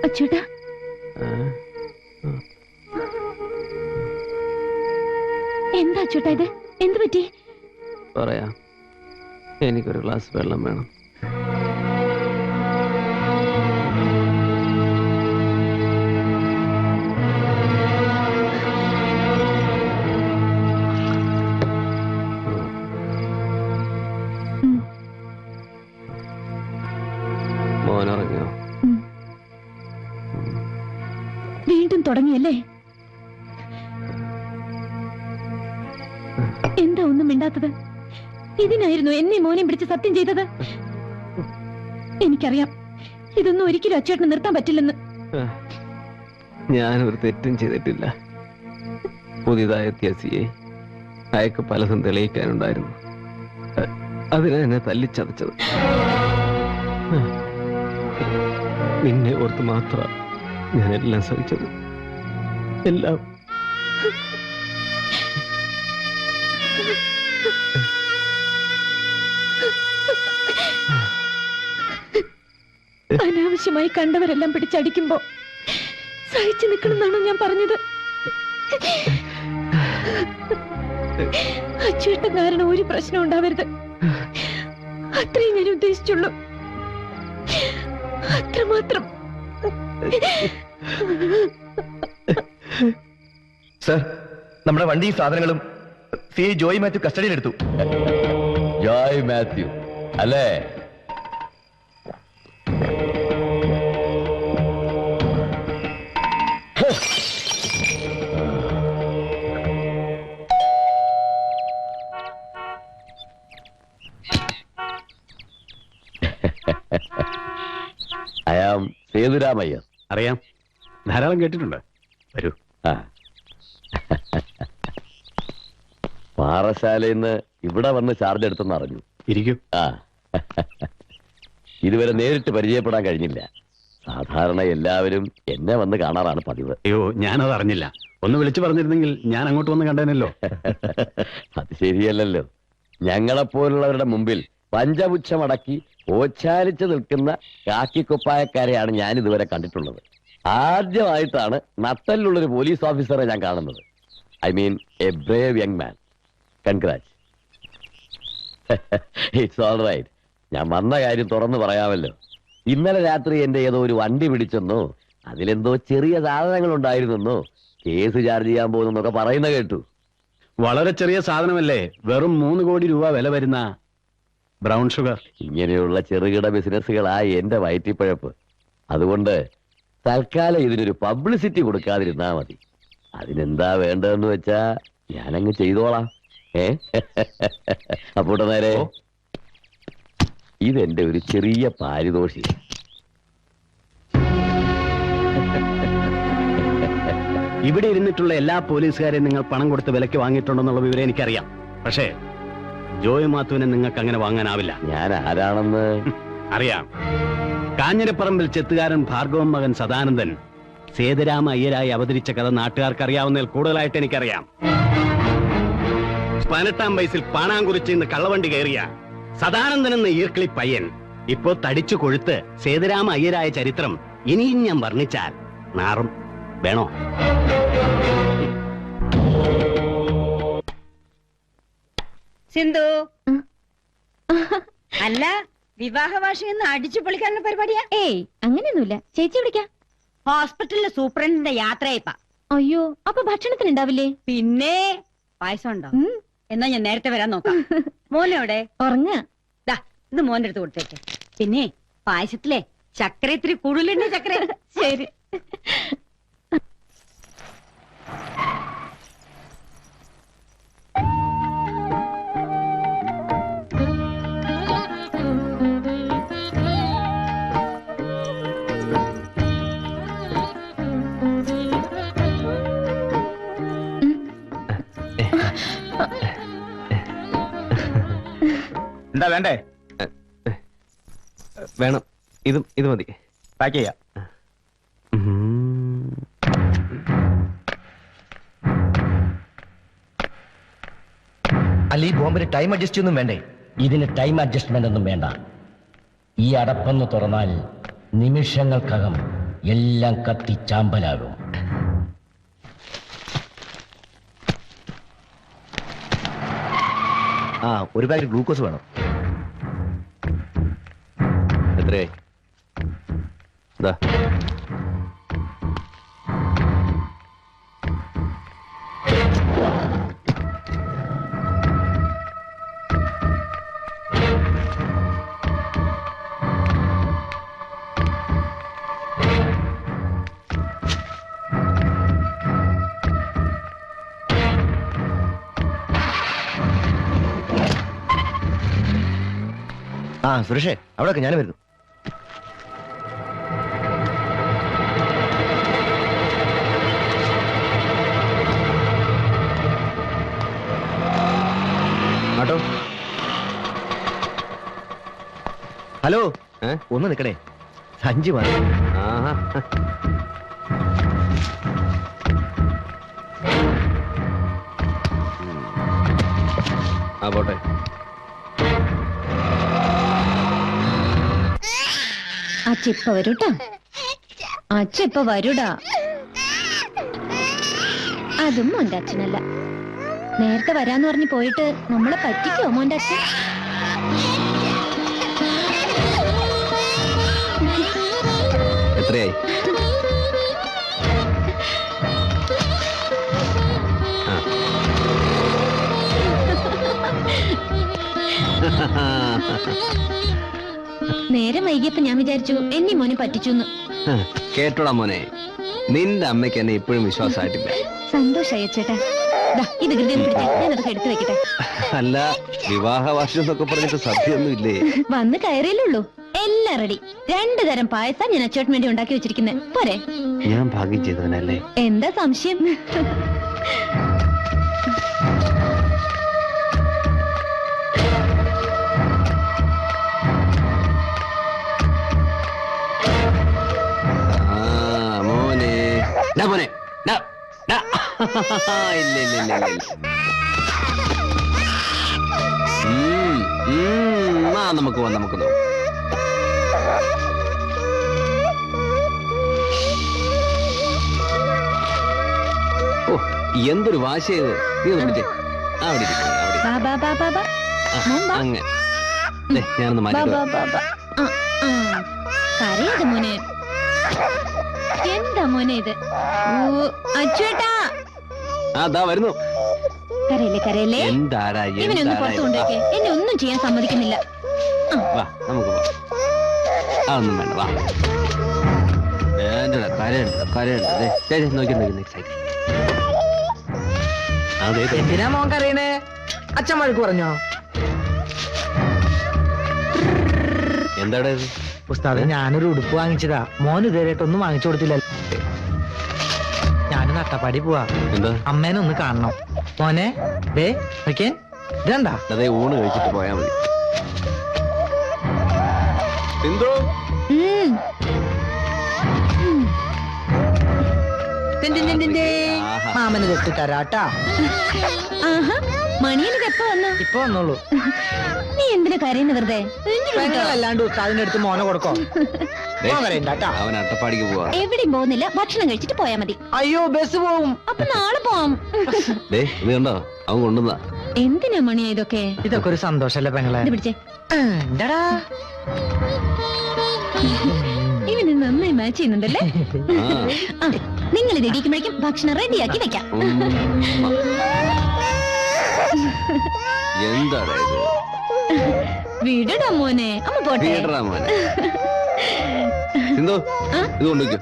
അച്ചൂട്ടാ, എന്താ അച്ചൂട്ടാ ഇത്? എന്ത് പറ്റി? പറയാം, എനിക്കൊരു ഗ്ലാസ് വെള്ളം വേണം. മോനിറങ്ങിയോ? വീണ്ടും തുടങ്ങിയല്ലേ? എന്താ ഒന്നും മിണ്ടാത്തത്? ഇതിനായിരുന്നു എന്നെ മോനെ പിടിച്ച് സത്യം ചെയ്തത്? എനിക്കറിയാം ഇതൊന്നും ഒരിക്കലും അച്ചേട്ടന് നിർത്താൻ പറ്റില്ലെന്ന്. ഞാനൊരു തെറ്റും ചെയ്തിട്ടില്ല. പുതിയതായി എത്തിയ സിയെ അയക്ക് പലതും തെളിയിക്കാനുണ്ടായിരുന്നു. അതിനെ എന്നെ തല്ലിച്ചതച്ചത്. നിന്നെ ഓർത്ത് മാത്രം ഞാനെല്ലാം സഹിച്ചത്. എല്ലാം അനാവശ്യമായി കണ്ടവരെല്ലാം പിടിച്ചടിക്കുമ്പോ സഹിച്ചു നിൽക്കണമെന്നാണോ ഞാൻ പറഞ്ഞത്? അച്ചുവേട്ടൻ കാരണം ഒരു പ്രശ്നം ഉണ്ടാവരുത്, അത്രയും ഞാൻ ഉദ്ദേശിച്ചുള്ളൂ. അത്രമാത്രം. സർ, നമ്മുടെ വണ്ടിയും സാധനങ്ങളും സി ജോയ് മാത്യു കസ്റ്റഡിയിലെടുത്തു. ജോയ് മാത്യു അല്ലേ? I am Sethuramaiyer. അറിയാം, ധാരാളം കേട്ടിട്ടുണ്ട്. വരൂ. പാറശാലയിൽ നിന്ന് ഇവിടെ വന്ന് ചാർജ് എടുത്തെന്ന് അറിഞ്ഞു. ഇരിക്കൂ. ഇതുവരെ നേരിട്ട് പരിചയപ്പെടാൻ കഴിഞ്ഞില്ല. സാധാരണ എല്ലാവരും എന്നെ വന്ന് കാണാറാണ് പതിവ്. അയ്യോ, ഞാനത് അറിഞ്ഞില്ല. ഒന്ന് വിളിച്ചു പറഞ്ഞിരുന്നെങ്കിൽ ഞാൻ അങ്ങോട്ട് വന്ന് കണ്ടേനല്ലോ. അത് ശരിയല്ലല്ലോ. ഞങ്ങളെപ്പോലുള്ളവരുടെ മുമ്പിൽ പഞ്ചപുച്ഛമടക്കി ഓച്ചാലിച്ച് നിൽക്കുന്ന കാക്കിക്കുപ്പായക്കാരെയാണ് ഞാൻ ഇതുവരെ കണ്ടിട്ടുള്ളത്. ആദ്യമായിട്ടാണ് നട്ടലിലുള്ളൊരു പോലീസ് ഓഫീസറെ ഞാൻ കാണുന്നത്. I mean a brave young man. Congrats. It's all right. ഞാൻ വന്ന കാര്യം തുറന്നു പറയാമല്ലോ. ഇന്നലെ രാത്രി എന്റെ ഏതോ ഒരു വണ്ടി പിടിച്ചെന്നോ അതിലെന്തോ ചെറിയ സാധനങ്ങൾ ഉണ്ടായിരുന്നെന്നോ കേസ് ചാർജ് ചെയ്യാൻ പോകുന്നൊക്കെ പറയുന്ന കേട്ടു. വളരെ ചെറിയ സാധനമല്ലേ, വെറും 3 കോടി രൂപ വില വരുന്ന ബ്രൗൺ ഷുഗർ. ഇങ്ങനെയുള്ള ചെറുകിട ബിസിനസ്സുകളായി എന്റെ വയറ്റിപ്പഴപ്പ്. അതുകൊണ്ട് തൽക്കാലം ഇതിനൊരു പബ്ലിസിറ്റി കൊടുക്കാതിരുന്നാ മതി. അതിനെന്താ വേണ്ടതെന്ന് വെച്ചാ ഞാനങ്ങ് ചെയ്തോളാം. അപ്പോട്ടെ നേരെ. ഇതെന്റെ ഒരു ചെറിയ പാരിതോഷികം. ഇവിടെ ഇരുന്നിട്ടുള്ള എല്ലാ പോലീസുകാരെയും നിങ്ങൾ പണം കൊടുത്ത് വിലയ്ക്ക് വാങ്ങിയിട്ടുണ്ടെന്നുള്ള വിവരം എനിക്കറിയാം. പക്ഷേ ജോയ് മാത്യുവിനെ നിങ്ങൾക്ക് അങ്ങനെ വാങ്ങാനാവില്ല. ഞാൻ ആരാണെന്ന് അറിയാം. കാഞ്ഞിരപ്പറമ്പിൽ ചെത്തുകാരൻ ഭാർഗവൻ മകൻ സദാനന്ദൻ സേതുരാമ അയ്യരായി അവതരിച്ച കഥ നാട്ടുകാർക്ക് അറിയാവുന്നതിൽ കൂടുതലായിട്ട് എനിക്കറിയാം. 18-ാം വയസ്സിൽ പാണാങ്കുറിച്ച് ഇന്ന് കള്ളവണ്ടി കയറിയ സദാനന്ദൻ എന്ന ഈർക്കിളി പയ്യൻ ഇപ്പോ തടിച്ചു കൊഴുത്ത് സേതുരാമ അയ്യരായ ചരിത്രം ഇനിയും ഞാൻ വർണ്ണിച്ചാൽ നാറും. വേണോ? സിന്ധു, അല്ല വിവാഹ വാർഷികം അടിച്ചു പൊളിക്കാനുള്ള പരിപാടിയാ? ഏയ്, അങ്ങനെയൊന്നുമില്ല. ചേച്ചി വിളിക്കാം. ഹോസ്പിറ്റലിലെ സൂപ്രണ്ടിന്റെ യാത്രയായിപ്പാ. അയ്യോ, അപ്പൊ ഭക്ഷണത്തിന് ഉണ്ടാവില്ലേ? പിന്നെ പായസം ഉണ്ടോ? എന്നാ ഞാൻ നേരത്തെ വരാൻ നോക്കാം. മോനെവിടെ? ഉറങ്ങ. ഇത് മോന്റെ അടുത്ത് കൊടുത്തേക്ക്. പിന്നെ പായസത്തിലെ ചക്കര ഇത്തിരി കൂടുതലുണ്ട്. ചക്കര. ശരി. എന്താ വേണ്ടേ? വേണം. ഇത് മതി. പാക്ക് ചെയ്യാം. അല്ല, ഈ ബോംബിന് ടൈം അഡ്ജസ്റ്റ് ഒന്നും വേണ്ടേ? ഇതിന് ടൈം അഡ്ജസ്റ്റ്മെന്റ് ഒന്നും വേണ്ട. ഈ അടപ്പൊന്ന് തുറന്നാൽ നിമിഷങ്ങൾക്കകം എല്ലാം കത്തിച്ചാമ്പലാകും. ഒരു പാക്കറ്റ് ഗ്ലൂക്കോസ് വേണം. എത്രയായി? ഇതാ. സുരേഷേ, അവിടെയൊക്കെ ഞാൻ വരുന്നു. ആട്ടോ. ഹലോ, ഒന്ന് നിക്കണേ, സഞ്ചി മാറി. ആഹാ. പോട്ടെ. അച്ഛ വരൂട്ടാ, അച്ഛ വരൂടാ. അതും മോന്റെ അച്ഛനല്ല. നേരത്തെ വരാന്ന് പറഞ്ഞ് പോയിട്ട് നമ്മളെ പറ്റിക്കോ മോന്റെ അച്ഛൻ? എത്രയായി? നേരം വൈകിയപ്പോ ഞാൻ വിചാരിച്ചു എന്നെ മോനെ പറ്റിച്ചു. കേട്ടോടാ മോനെ, നിന്റെ അമ്മയ്ക്ക് എന്നെ ഇപ്പോഴും വിശ്വാസമായിട്ടില്ല. സന്തോഷായി ചേട്ടാ. ഇത് ഗൃതി പിടിച്ചേ, ഞാനതൊക്കെ എടുത്തു വെക്കട്ടെ. അല്ല, വിവാഹ വാർഷികം എന്നൊക്കെ പറഞ്ഞിട്ട് സദ്യയൊന്നും ഇല്ലേ? വന്ന് കയറിയല്ലുള്ളൂ. എല്ലാം റെഡി. 2 തരം പായസം ഞാൻ അച്ചോട്ടിന് വേണ്ടി ഉണ്ടാക്കി വെച്ചിരിക്കുന്നത്. പോരെ? ഞാൻ ഭാഗ്യം ചെയ്തവനല്ലേ? എന്താ സംശയം? മോനെ, ഇല്ല ഇല്ല ഇല്ല ഇല്ല. നമുക്ക് പോവാം, നമുക്ക് നോക്കാം. ഓ, എന്തൊരു വാശ ചെയ്ത്. നീ ഒന്ന് പിടിച്ചേ. അവിടെ അങ്ങനെ ഞാനൊന്ന് മാറ്റി. കരയത് മോനെ. എന്താ മോനെ ഇത്? അച്ചുവേട്ടാ, അതാ വരുന്നു. കരയല്ലേ കരയല്ലേ. എന്താടാ ഇവനൊന്ന് പുറത്തു കൊണ്ടുവയ്ക്കേ. എന്നെ ഒന്നും ചെയ്യാൻ സമ്മതിക്കുന്നില്ല. വാ, നമുക്ക് പോവാം. അതൊന്നും വേണ്ട, വാ. വേണ്ടടാ, കരയുണ്ട്. നോക്കി എന്തിനാ മോൻ കരയണേ? അച്ഛൻ വഴക്ക് പറഞ്ഞോ? എന്താടാ ഇത്? ഉസ്താദെ, ഞാനൊരു ഉടുപ്പ് വാങ്ങിച്ചതാ. മോൻ ഇതുവരെയായിട്ടൊന്നും വാങ്ങിച്ചു കൊടുത്തില്ല. ഞാന് നട്ടപ്പാടി പോവാ. എന്താ? അമ്മേനെ ഒന്ന് കാണണം. മോനെ ദേ നോക്കിയേ, ഇതണ്ടാ. അതെ, ഊണ് കഴിച്ചിട്ട് പോയാ മതി. എന്തോ മാമന് തൊട്ട് തരാട്ടാ. മണിയനത് എപ്പോ വന്നു? ഇപ്പൊ വന്നോളൂ. നീ എന്തിനാ കരയുന്ന വെറുതെ? പെങ്ങളല്ലാണ്ട് ഉസ്താദിന്റെ അടുത്ത് മോനെ കൊടുക്കോ? കരയണ്ടാട്ടാ. അവൻ അട്ടപ്പാടിക്ക് പോവാ. എവിടെയും പോകുന്നില്ല, ഭക്ഷണം കഴിച്ചിട്ട് പോയാ മതി. അയ്യോ, ബസ് പോവും. അപ്പൊ നാളെ പോവാം. ഇത് കണ്ടോ, അവൻ കൊണ്ടുവന്ന. എന്തിനാ മണിയാ ഇതൊക്കെ? ഇതൊക്കെ ഒരു സന്തോഷല്ലേ പെങ്ങളെ? ഇത് പിടിച്ചേ. എന്താടാ, ഇവന് നന്നായി മാച്ച് ചെയ്യുന്നുണ്ടല്ലേ? നിങ്ങൾ ഇത് ഇടിക്കുമ്പോഴേക്കും ഭക്ഷണം റെഡിയാക്കി വെക്കാം. എന്താടാ ഇത്? വീടടാ മോനെ, അമ്മ പോട്ടെ. വീടടാ മോനെ. എന്തോ ഇത് കൊണ്ടുവയ്ക്കോ.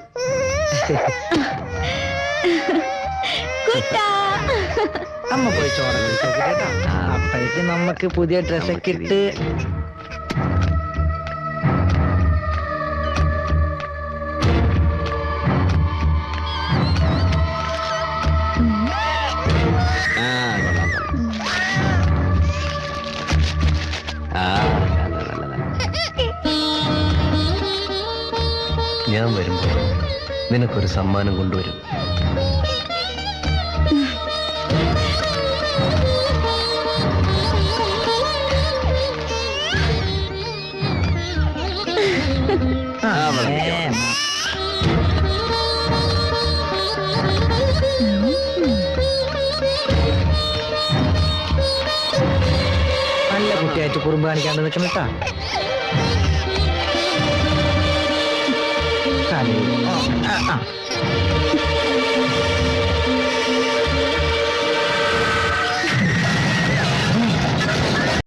അമ്മ പോയി ചോറ് കഴിച്ചോട്ടെ. അപ്പോഴേക്ക് നമുക്ക് പുതിയ ഡ്രസ്സൊക്കെ ഇട്ട് ഞാൻ വരുമ്പോ നിനക്കൊരു സമ്മാനം കൊണ്ടുവരും. എഴുന്നേറ്റ് കുറുമ്പ് കാണിക്കാണ്ട് നിൽക്കണട്ടാ. ആ